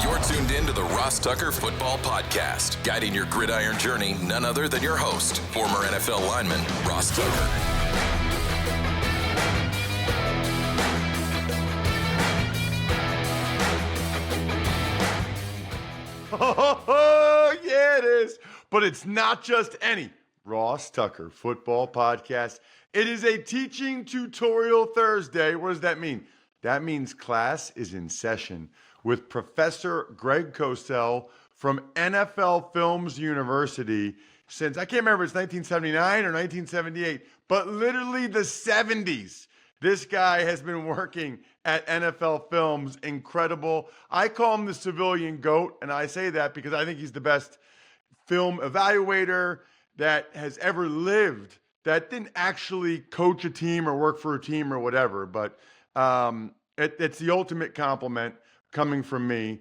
You're tuned in to the Ross Tucker Football Podcast, guiding your gridiron journey, none other than your host, former NFL lineman, Ross Tucker. Oh, yeah, it is. But it's not just any Ross Tucker Football Podcast. It is a teaching tutorial Thursday. What does that mean? That means class is in session with Professor Greg Cosell from NFL Films University since, I can't remember, it's 1979 or 1978, but literally the 70s. This guy has been working at NFL Films. Incredible. I call him the civilian GOAT, and I say that because I think he's the best film evaluator that has ever lived that didn't actually coach a team or work for a team or whatever. But it's the ultimate compliment coming from me.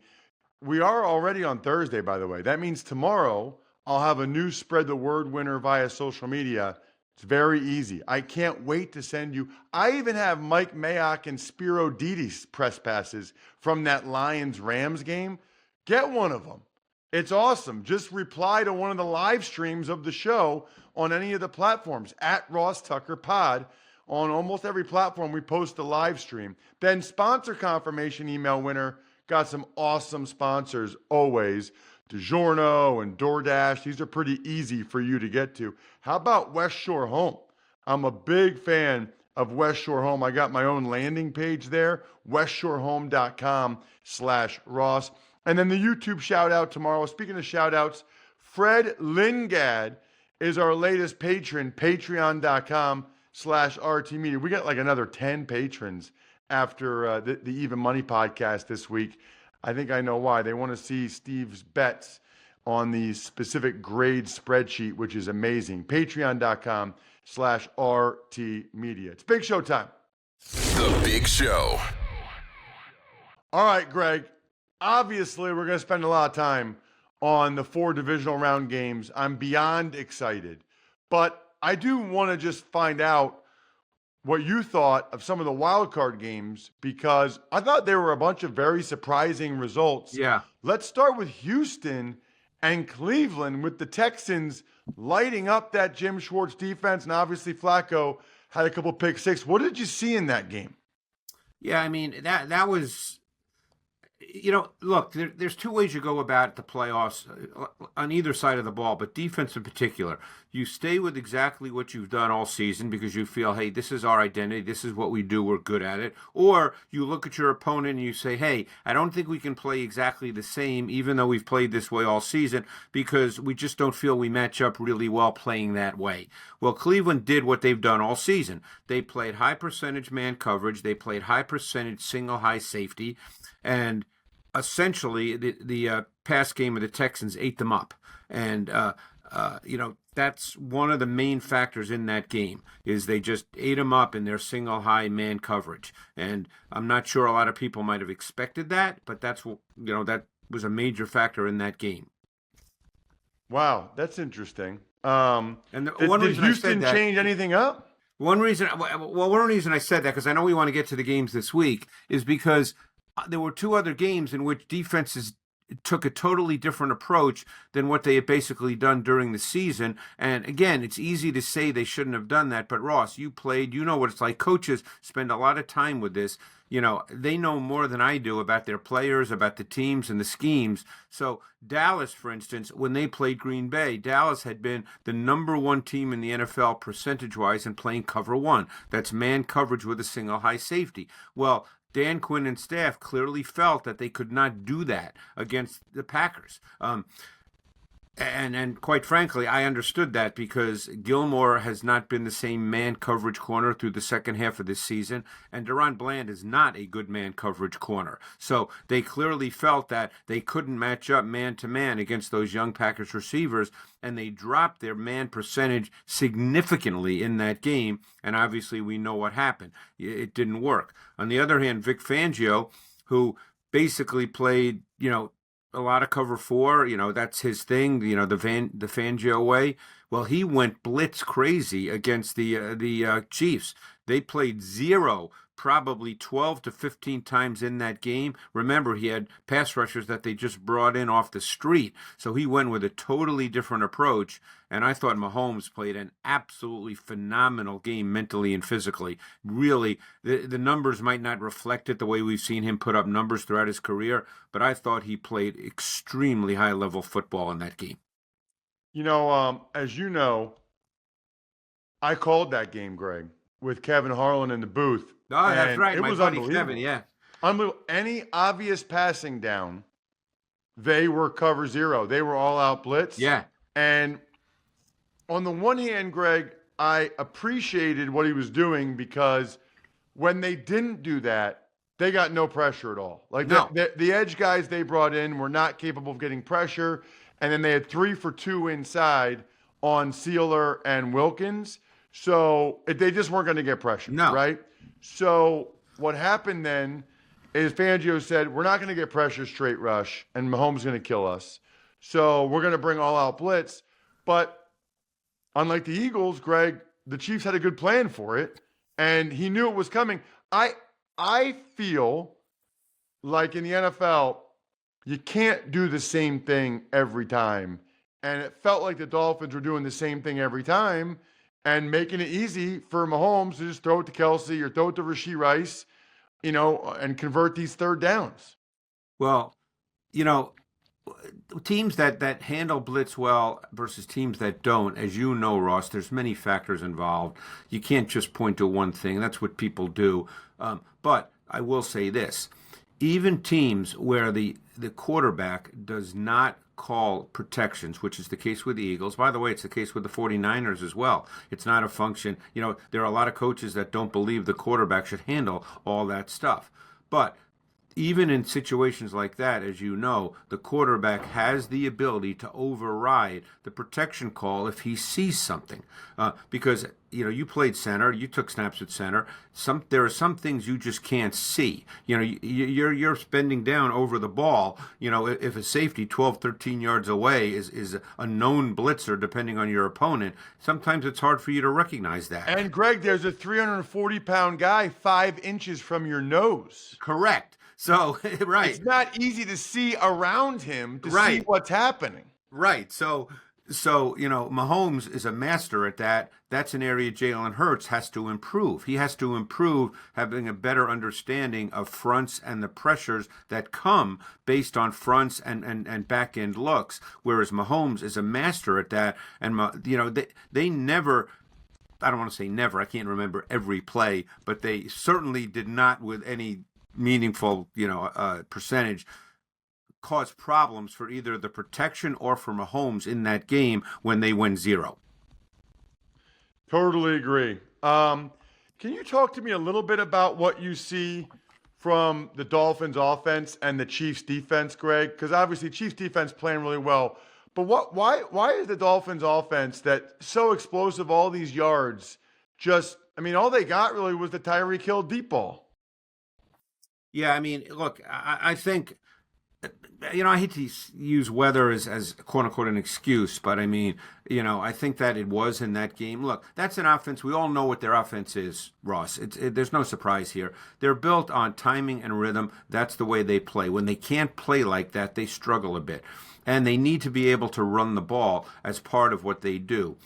We are already on Thursday, by the way. That means tomorrow I'll have a new Spread the Word winner via social media. It's very easy. I can't wait to send you. I even have Mike Mayock and Spiro Didi's press passes from that Lions-Rams game. Get one of them. It's awesome. Just reply to one of the live streams of the show on any of the platforms, at Ross Tucker Pod. On almost every platform, we post a live stream. Then sponsor confirmation email winner. Got some awesome sponsors always. DiGiorno and DoorDash. These are pretty easy for you to get to. How about West Shore Home? I'm a big fan of West Shore Home. I got my own landing page there, westshorehome.com/Ross. And then the YouTube shout out tomorrow. Speaking of shout outs, Fred Lingad is our latest patron, patreon.com/RT Media. We got like another 10 patrons after the Even Money podcast this week. I think I know why. They want to see Steve's bets on the specific grade spreadsheet, which is amazing. Patreon.com/RT Media. It's big show time. The Big Show. All right, Greg. Obviously, we're going to spend a lot of time on the 4 divisional round games. I'm beyond excited. But I do want to just find out what you thought of some of the wild card games, because I thought there were a bunch of very surprising results. Yeah. Let's start with Houston and Cleveland, with the Texans lighting up that Jim Schwartz defense, and obviously Flacco had a couple pick six. What did you see in that game? Yeah, I mean, that was, look, there's 2 ways you go about the playoffs on either side of the ball, but defense in particular. You stay with exactly what you've done all season because you feel, hey, this is our identity, this is what we do, we're good at it. Or you look at your opponent and you say, hey, I don't think we can play exactly the same, even though we've played this way all season, because we just don't feel we match up really well playing that way. Well, Cleveland did what they've done all season. They played high percentage man coverage, they played high percentage single high safety, and essentially the pass game of the Texans ate them up. And, that's one of the main factors in that game, is they just ate them up in their single high man coverage. And I'm not sure a lot of people might have expected that, but that was a major factor in that game. Wow, that's interesting. And did Houston change anything up? One reason I said that, because I know we want to get to the games this week, is because there were 2 other games in which defenses took a totally different approach than what they had basically done during the season. And again, it's easy to say they shouldn't have done that, but Ross, you played, you know what it's like. Coaches spend a lot of time with this. They know more than I do about their players, about the teams and the schemes. So Dallas, for instance, when they played Green Bay, Dallas had been the number 1 team in the NFL percentage-wise in playing cover 1. That's man coverage with a single high safety. Well, Dan Quinn and staff clearly felt that they could not do that against the Packers. And quite frankly, I understood that, because Gilmore has not been the same man coverage corner through the second half of this season, and Deron Bland is not a good man coverage corner. So they clearly felt that they couldn't match up man-to-man against those young Packers receivers, and they dropped their man percentage significantly in that game, and obviously we know what happened. It didn't work. On the other hand, Vic Fangio, who basically played, a lot of cover 4, that's his thing, the Fangio way. Well, he went blitz crazy against the Chiefs. They played 0 probably 12 to 15 times in that game. Remember, he had pass rushers that they just brought in off the street. So he went with a totally different approach. And I thought Mahomes played an absolutely phenomenal game mentally and physically. Really, the numbers might not reflect it the way we've seen him put up numbers throughout his career, but I thought he played extremely high-level football in that game. As you know, I called that game, Greg, with Kevin Harlan in the booth. Oh, that's right. It My was buddy unbelievable. Kevin, yeah. Unbelievable. Any obvious passing down, they were cover zero. They were all out blitz. Yeah. And on the one hand, Greg, I appreciated what he was doing because when they didn't do that, they got no pressure at all. Like No. the edge guys they brought in were not capable of getting pressure. And then they had 3 for 2 inside on Sealer and Wilkins. So they just weren't going to get pressure, No. right? So what happened then is Fangio said, we're not going to get pressure straight rush, and Mahomes is going to kill us. So we're going to bring all-out blitz. But unlike the Eagles, Greg, the Chiefs had a good plan for it, and he knew it was coming. I feel like in the NFL, you can't do the same thing every time. And it felt like the Dolphins were doing the same thing every time and making it easy for Mahomes to just throw it to Kelsey or throw it to Rashee Rice, and convert these third downs. Well, teams that handle blitz well versus teams that don't, as you know, Ross, there's many factors involved. You can't just point to one thing. That's what people do. But I will say this. Even teams where the quarterback does not call protections, which is the case with the Eagles. By the way, it's the case with the 49ers as well. It's not a function. There are a lot of coaches that don't believe the quarterback should handle all that stuff. But even in situations like that, as you know, the quarterback has the ability to override the protection call if he sees something. Because, you played center, you took snaps at center. There are some things you just can't see. You're bending down over the ball. If a safety 12, 13 yards away is a known blitzer, depending on your opponent, sometimes it's hard for you to recognize that. And, Greg, there's a 340-pound guy 5 inches from your nose. Correct. So, right. It's not easy to see around him to Right. see what's happening. Right. So, Mahomes is a master at that. That's an area Jalen Hurts has to improve. He has to improve having a better understanding of fronts and the pressures that come based on fronts and back end looks, whereas Mahomes is a master at that. And, they never, I don't want to say never, I can't remember every play, but they certainly did not with any meaningful, percentage, cause problems for either the protection or for Mahomes in that game when they went 0. Totally agree. Can you talk to me a little bit about what you see from the Dolphins offense and the Chiefs defense, Greg? Because obviously Chiefs defense playing really well. But why is the Dolphins offense that so explosive, all these yards, all they got really was the Tyreek Hill deep ball? Yeah, look, I think, I hate to use weather as quote unquote an excuse, but I think that it was in that game. Look, that's an offense. We all know what their offense is, Ross. There's no surprise here. They're built on timing and rhythm. That's the way they play. When they can't play like that, they struggle a bit. And they need to be able to run the ball as part of what they do.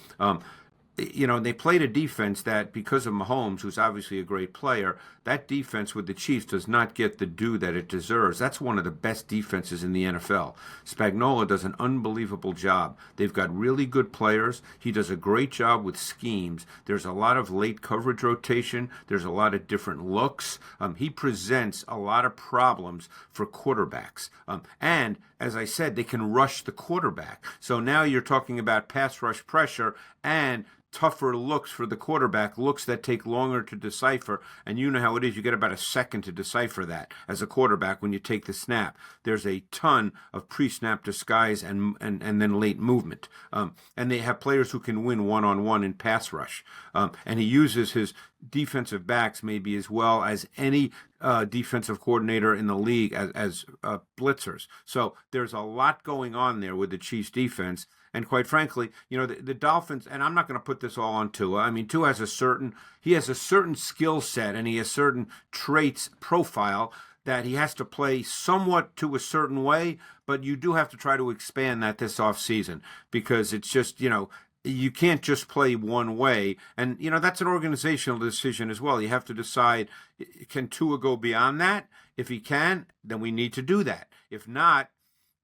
They played a defense that, because of Mahomes, who's obviously a great player, that defense with the Chiefs does not get the due that it deserves. That's one of the best defenses in the NFL. Spagnuolo does an unbelievable job. They've got really good players. He does a great job with schemes. There's a lot of late coverage rotation. There's a lot of different looks. He presents a lot of problems for quarterbacks. And, as I said, they can rush the quarterback. So now you're talking about pass rush pressure and tougher looks for the quarterback, looks that take longer to decipher. And you know how it is. You get about a second to decipher that as a quarterback when you take the snap. There's a ton of pre-snap disguise and then late movement. And they have players who can win one-on-one in pass rush. And he uses his defensive backs maybe as well as any defensive coordinator in the league as blitzers. So there's a lot going on there with the Chiefs defense. And quite frankly, the Dolphins, and I'm not going to put this all on Tua. I mean, Tua has a certain skill set and he has certain traits, profile, that he has to play somewhat to a certain way, but you do have to try to expand that this offseason because it's just, you can't just play one way. And, that's an organizational decision as well. You have to decide, can Tua go beyond that? If he can, then we need to do that. If not,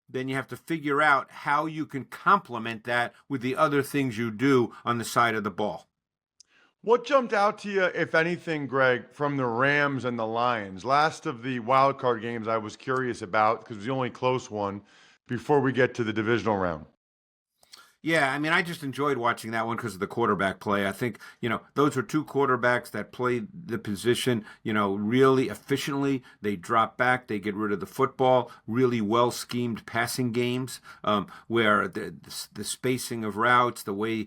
then you have to figure out how you can complement that with the other things you do on the side of the ball. What jumped out to you, if anything, Greg, from the Rams and the Lions? Last of the wild card games I was curious about because it was the only close one before we get to the divisional round. Yeah, I mean, I just enjoyed watching that one because of the quarterback play. I think, those are two quarterbacks that played the position, really efficiently. They drop back, they get rid of the football, really well-schemed passing games where the spacing of routes, the way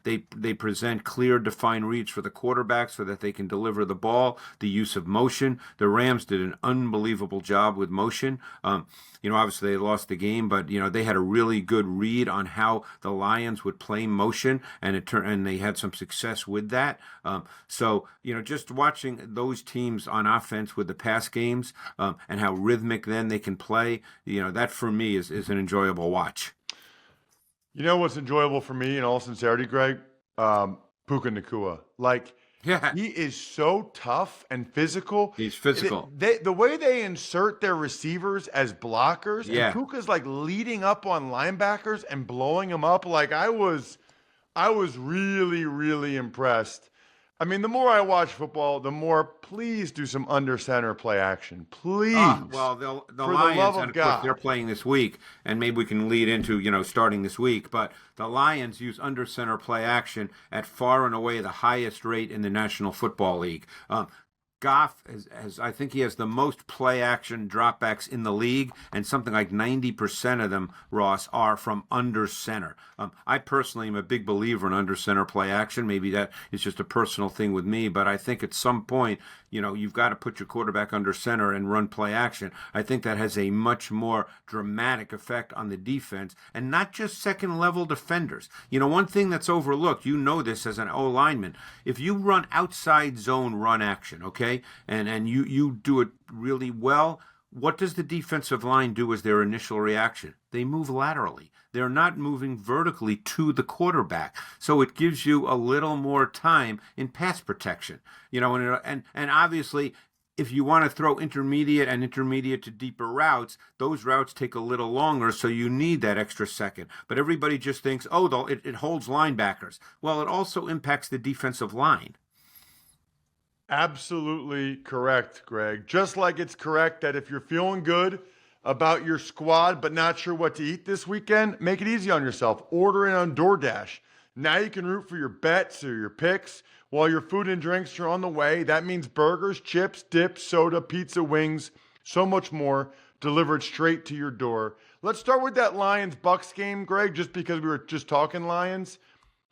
they present clear, defined reads for the quarterback so that they can deliver the ball, the use of motion. The Rams did an unbelievable job with motion. Obviously they lost the game, but, they had a really good read on how the Lions would play motion, and they had some success with that. So just watching those teams on offense with the pass games and how rhythmic then they can play, that for me is an enjoyable watch. You know what's enjoyable for me, in all sincerity, Greg? Puka Nacua. Yeah. He is so tough and physical. He's physical. The way they insert their receivers as blockers, yeah. And Puka's leading up on linebackers and blowing them up. I was really, really impressed. I mean, the more I watch football, the more please do some under center play action. Please. Well, the For Lions, the love of and of God. course, they're playing this week, and maybe we can lead into, starting this week. But the Lions use under center play action at far and away the highest rate in the National Football League. Goff I think he has the most play action dropbacks in the league, and something like 90% of them, Ross, are from under center. I personally am a big believer in under center play action. Maybe that is just a personal thing with me, but I think at some point, you've got to put your quarterback under center and run play action. I think that has a much more dramatic effect on the defense, and not just second level defenders. One thing that's overlooked, this as an O lineman, if you run outside zone run action, okay, and you do it really well, what does the defensive line do as their initial reaction? They move laterally. They're not moving vertically to the quarterback. So it gives you a little more time in pass protection. And obviously, if you want to throw intermediate to deeper routes, those routes take a little longer, so you need that extra second. But everybody just thinks, it holds linebackers. Well, it also impacts the defensive line. Absolutely correct, Greg. Just like it's correct that if you're feeling good about your squad but not sure what to eat this weekend, make it easy on yourself. Order in on DoorDash. Now you can root for your bets or your picks while your food and drinks are on the way. That means burgers, chips, dips, soda, pizza, wings, so much more delivered straight to your door. Let's start with that Lions-Bucks game, Greg, just because we were just talking Lions.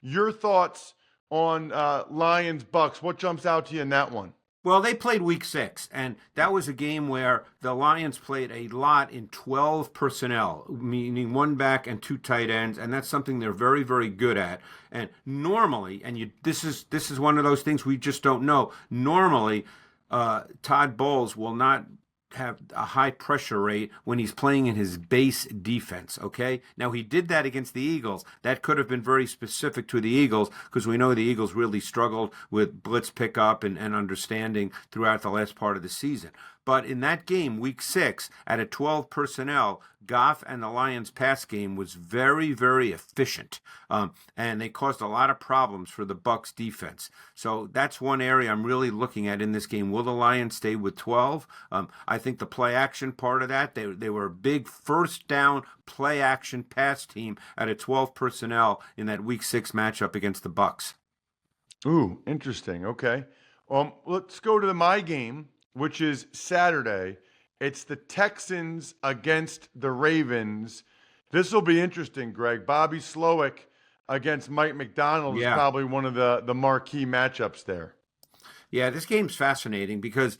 Your thoughts on Lions-Bucks. What jumps out to you in that one? Well, they played week 6, and that was a game where the Lions played a lot in 12 personnel, meaning one back and 2 tight ends, and that's something they're very, very good at. And normally, this is one of those things we just don't know. Normally, Todd Bowles will not have a high pressure rate when he's playing in his base defense, okay? Now, he did that against the Eagles. That could have been very specific to the Eagles because we know the Eagles really struggled with blitz pickup and understanding throughout the last part of the season. But in that game, week 6, at a 12 personnel, Goff and the Lions pass game was very, very efficient. And they caused a lot of problems for the Bucs defense. So that's one area I'm really looking at in this game. Will the Lions stay with 12? I think the play action part of that, they were a big first down play action pass team at a 12 personnel in that week 6 matchup against the Bucs. Ooh, interesting. Okay. Let's go to my game, which is Saturday. It's the Texans against the Ravens. This will be interesting, Greg. Bobby Slowick against Mike McDonald is probably one of the marquee matchups there. Yeah, this game's fascinating because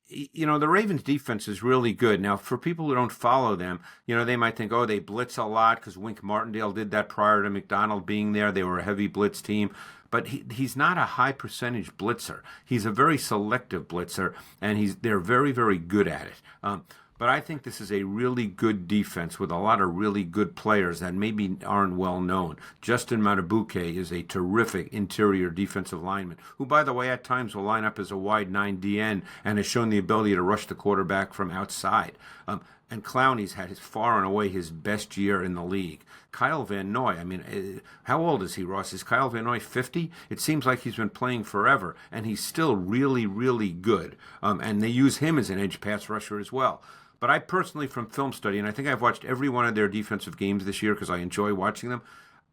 the Ravens defense is really good. Now, for people who don't follow them, they might think, oh, they blitz a lot because Wink Martindale did that prior to McDonald being there. They were a heavy blitz team. But he's not a high percentage blitzer. He's a very selective blitzer, and they're very, very good at it. But I think this is a really good defense with a lot of really good players that maybe aren't well known. Justin Matabuke is a terrific interior defensive lineman who, by the way, at times will line up as a wide 9 DN and has shown the ability to rush the quarterback from outside. And Clowney's had far and away his best year in the league. Kyle Van Noy, how old is he, Ross? Is Kyle Van Noy 50? It seems like he's been playing forever, and he's still really, really good. And they use him as an edge pass rusher as well. But I personally, from film study, and I think I've watched every one of their defensive games this year because I enjoy watching them,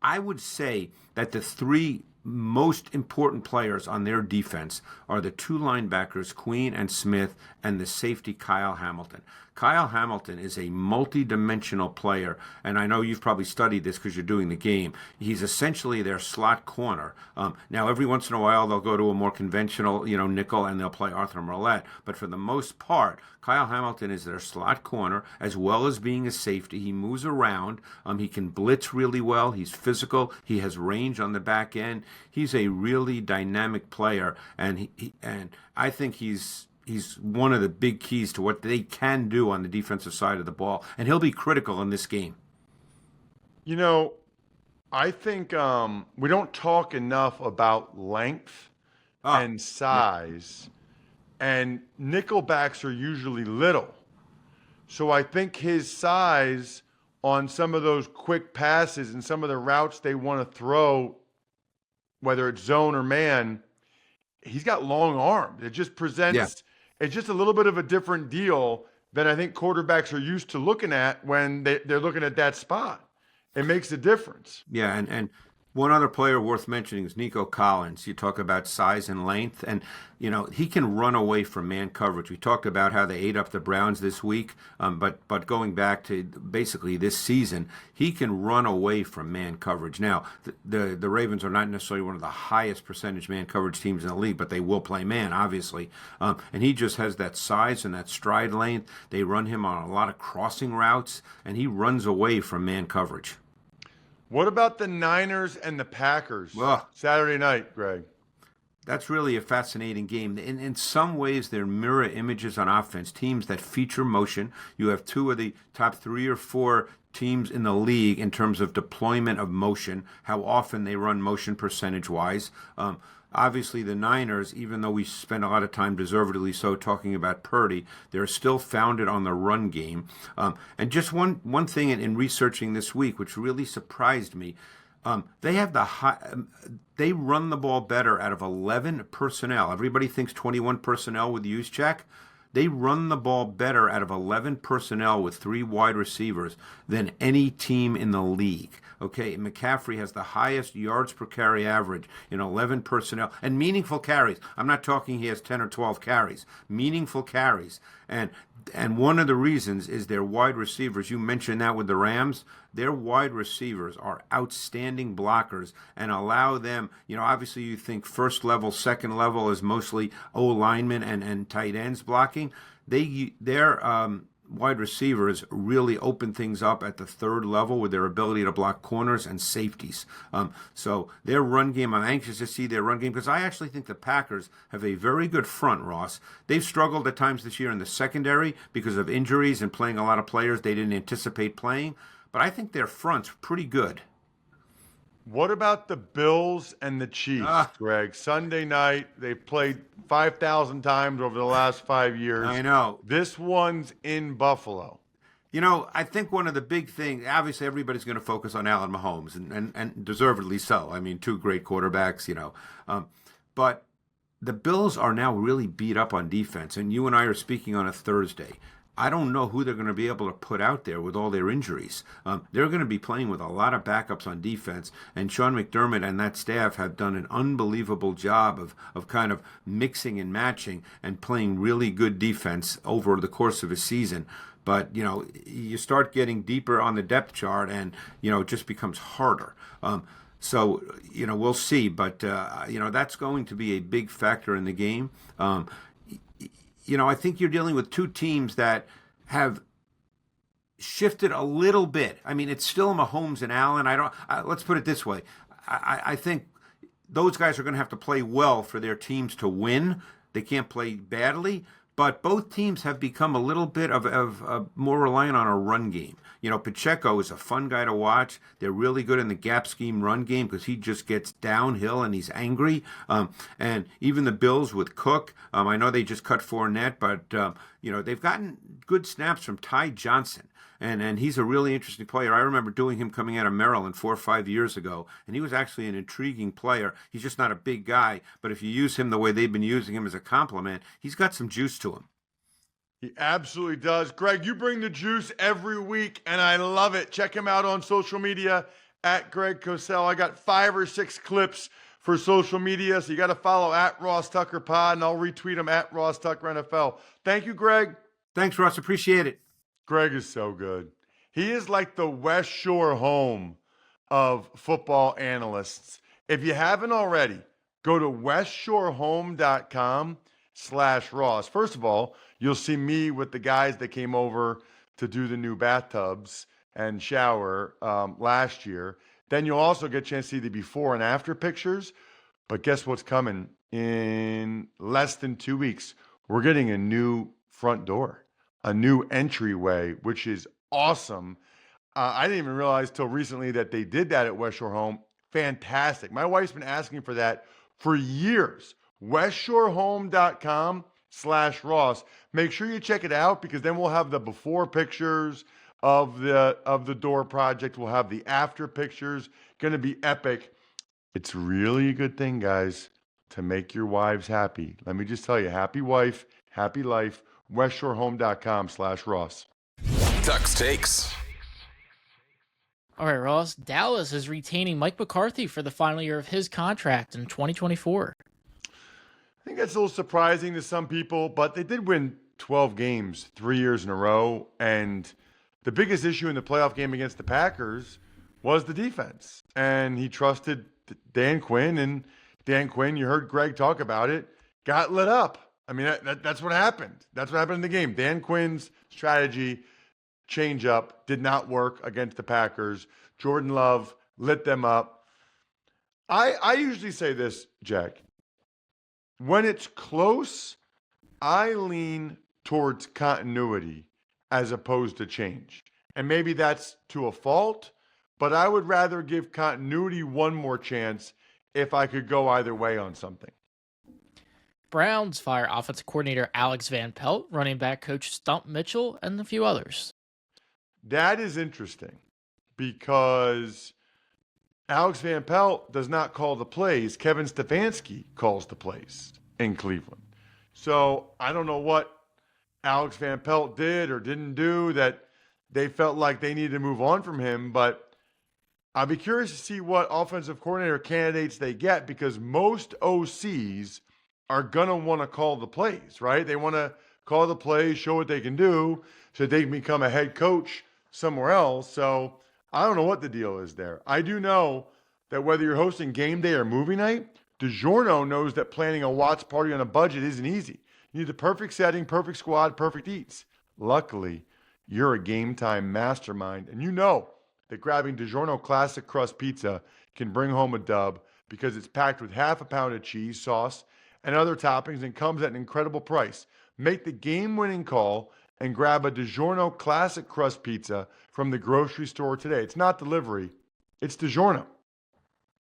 I would say that the three most important players on their defense are the two linebackers, Queen and Smith, and the safety, Kyle Hamilton. Kyle Hamilton is a multi-dimensional player, and I know you've probably studied this because you're doing the game. He's essentially their slot corner. Now, every once in a while, they'll go to a more conventional, nickel, and they'll play Arthur Morlett. But for the most part, Kyle Hamilton is their slot corner, as well as being a safety. He moves around. He can blitz really well. He's physical. He has range on the back end. He's a really dynamic player, and I think he's one of the big keys to what they can do on the defensive side of the ball, and he'll be critical in this game. I think we don't talk enough about length and size, and nickelbacks are usually little. So I think his size on some of those quick passes and some of the routes they want to throw, whether it's zone or man, he's got long arms. It just presents it's just a little bit of a different deal than I think quarterbacks are used to looking at when they're looking at that spot. It makes a difference. Yeah, and one other player worth mentioning is Nico Collins. You talk about size and length, and he can run away from man coverage. We talked about how they ate up the Browns this week, but going back to basically this season, he can run away from man coverage. Now, the Ravens are not necessarily one of the highest percentage man coverage teams in the league, but they will play man, obviously. And he just has that size and that stride length. They run him on a lot of crossing routes, and he runs away from man coverage. What about the Niners and the Packers Saturday night, Greg? That's really a fascinating game. In some ways, they're mirror images on offense, teams that feature motion. You have two of the top 3 or 4 teams in the league in terms of deployment of motion, how often they run motion percentage-wise. Obviously, the Niners, even though we spend a lot of time, deservedly so, talking about Purdy, they're still founded on the run game. And just one thing in researching this week, which really surprised me, they have they run the ball better out of 11 personnel. Everybody thinks 21 personnel with Juszczyk. They run the ball better out of 11 personnel with 3 wide receivers than any team in the league. Okay, McCaffrey has the highest yards per carry average in 11 personnel and meaningful carries. I'm not talking he has 10 or 12 carries. Meaningful carries. And one of the reasons is their wide receivers. You mentioned that with the Rams. Their wide receivers are outstanding blockers and allow them, obviously you think first level, second level is mostly O-linemen and tight ends blocking. Their wide receivers really open things up at the third level with their ability to block corners and safeties. So their run game, I'm anxious to see their run game because I actually think the Packers have a very good front, Ross. They've struggled at times this year in the secondary because of injuries and playing a lot of players they didn't anticipate playing, but I think their front's pretty good. What about the Bills and the Chiefs, Greg? Sunday night, they played 5,000 times over the last 5 years. I know. This one's in Buffalo. I think one of the big things, obviously everybody's going to focus on Allen Mahomes, and deservedly so. 2 great quarterbacks, But the Bills are now really beat up on defense, and you and I are speaking on a Thursday. I don't know who they're going to be able to put out there with all their injuries. They're going to be playing with a lot of backups on defense, and Sean McDermott and that staff have done an unbelievable job of kind of mixing and matching and playing really good defense over the course of a season. But, you start getting deeper on the depth chart and, it just becomes harder. So, we'll see. But, that's going to be a big factor in the game. I think you're dealing with two teams that have shifted a little bit. I mean, it's still Mahomes and Allen. Let's put it this way. I think those guys are going to have to play well for their teams to win. They can't play badly. But both teams have become a little bit of more reliant on a run game. Pacheco is a fun guy to watch. They're really good in the gap scheme run game because he just gets downhill and he's angry. And even the Bills with Cook, I know they just cut Fournette, but they've gotten good snaps from Ty Johnson. And he's a really interesting player. I remember doing him coming out of Maryland 4 or 5 years ago, and he was actually an intriguing player. He's just not a big guy, but if you use him the way they've been using him as a compliment, he's got some juice to him. He absolutely does. Greg, you bring the juice every week, and I love it. Check him out on social media at Greg Cosell. I got 5 or 6 clips for social media, so you got to follow at Ross Tucker Pod, and I'll retweet him at Ross Tucker NFL. Thank you, Greg. Thanks, Ross. Appreciate it. Greg is so good. He is like the West Shore home of football analysts. If you haven't already, go to westshorehome.com/Ross. First of all, you'll see me with the guys that came over to do the new bathtubs and shower last year. Then you'll also get a chance to see the before and after pictures. But guess what's coming? In less than 2 weeks, we're getting a new front door. A new entryway, which is awesome. I didn't even realize till recently that they did that at West Shore Home. Fantastic. My wife's been asking for that for years. westshorehome.com/Ross. Make sure you check it out because then we'll have the before pictures of the door project. We'll have the after pictures. Going to be epic. It's really a good thing, guys, to make your wives happy. Let me just tell you, happy wife, happy life. westshorehome.com/Ross. Tuck's Takes. All right, Ross. Dallas is retaining Mike McCarthy for the final year of his contract in 2024. I think that's a little surprising to some people, but they did win 12 games 3 years in a row. And the biggest issue in the playoff game against the Packers was the defense. And he trusted Dan Quinn. And Dan Quinn, you heard Greg talk about it, got lit up. I mean, that's what happened. That's what happened in the game. Dan Quinn's strategy, change up, did not work against the Packers. Jordan Love lit them up. I usually say this, Jack. When it's close, I lean towards continuity as opposed to change. And maybe that's to a fault, but I would rather give continuity one more chance if I could go either way on something. Browns fire offensive coordinator Alex Van Pelt, running back coach Stump Mitchell, and a few others. That is interesting because Alex Van Pelt does not call the plays. Kevin Stefanski calls the plays in Cleveland. So I don't know what Alex Van Pelt did or didn't do that they felt like they needed to move on from him, but I'll be curious to see what offensive coordinator candidates they get because most OCs are going to want to call the plays, right? They want to call the plays, show what they can do so they can become a head coach somewhere else. So I don't know what the deal is there. I do know that whether you're hosting game day or movie night, DiGiorno knows that planning a watch party on a budget isn't easy. You need the perfect setting, perfect squad, perfect eats. Luckily, you're a game time mastermind, and you know that grabbing DiGiorno Classic Crust Pizza can bring home a dub because it's packed with half a pound of cheese, sauce, and other toppings and comes at an incredible price. Make the game-winning call and grab a DiGiorno Classic Crust Pizza from the grocery store today. It's not delivery, it's DiGiorno.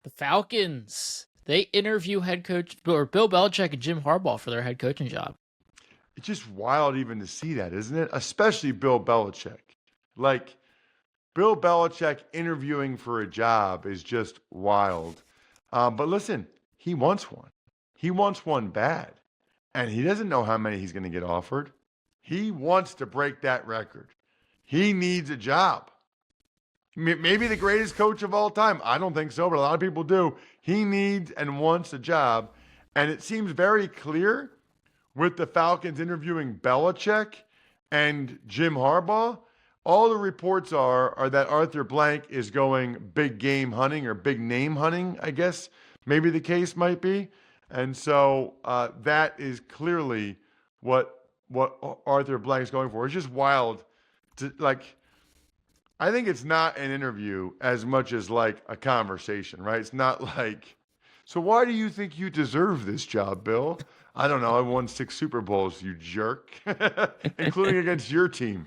The Falcons, they interview head coach or Bill Belichick and Jim Harbaugh for their head coaching job. It's just wild even to see that, isn't it? Especially Bill Belichick. Like, Bill Belichick interviewing for a job is just wild. But listen, he wants one. He wants one bad. And he doesn't know how many he's going to get offered. He wants to break that record. He needs a job. Maybe the greatest coach of all time. I don't think so, but a lot of people do. He needs and wants a job. And it seems very clear with the Falcons interviewing Belichick and Jim Harbaugh. all the reports are that Arthur Blank is going big game hunting or big name hunting, I guess maybe the case might be. And so that is clearly what Arthur Blank is going for. It's just wild to, like, I think it's not an interview as much as like a conversation, right? It's not like, so why do you think you deserve this job, Bill? I don't know. I won 6 Super Bowls, you jerk, including against your team.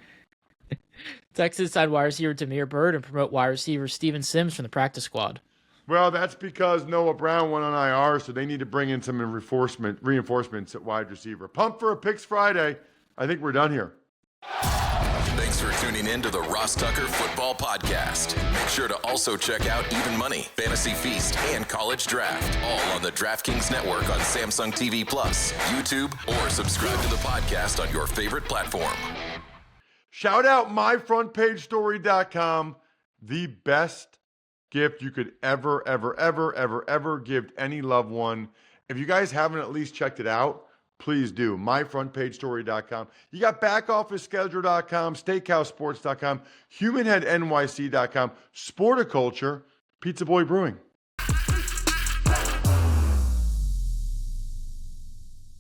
Texans signed wide receiver Damiere Byrd and promote wide receiver Steven Sims from the practice squad. Well, that's because Noah Brown went on IR, so they need to bring in some reinforcements at wide receiver. Pump for a Picks Friday. I think we're done here. Thanks for tuning in to the Ross Tucker Football Podcast. Make sure to also check out Even Money, Fantasy Feast, and College Draft, all on the DraftKings Network on Samsung TV Plus, YouTube, or subscribe to the podcast on your favorite platform. Shout out myfrontpagestory.com, the best gift you could ever give any loved one. If you guys haven't at least checked it out, please do. myfrontpagestory.com. You got backofficeschedule.com, steakhousesports.com, humanheadnyc.com, Sporticulture, Pizza Boy Brewing.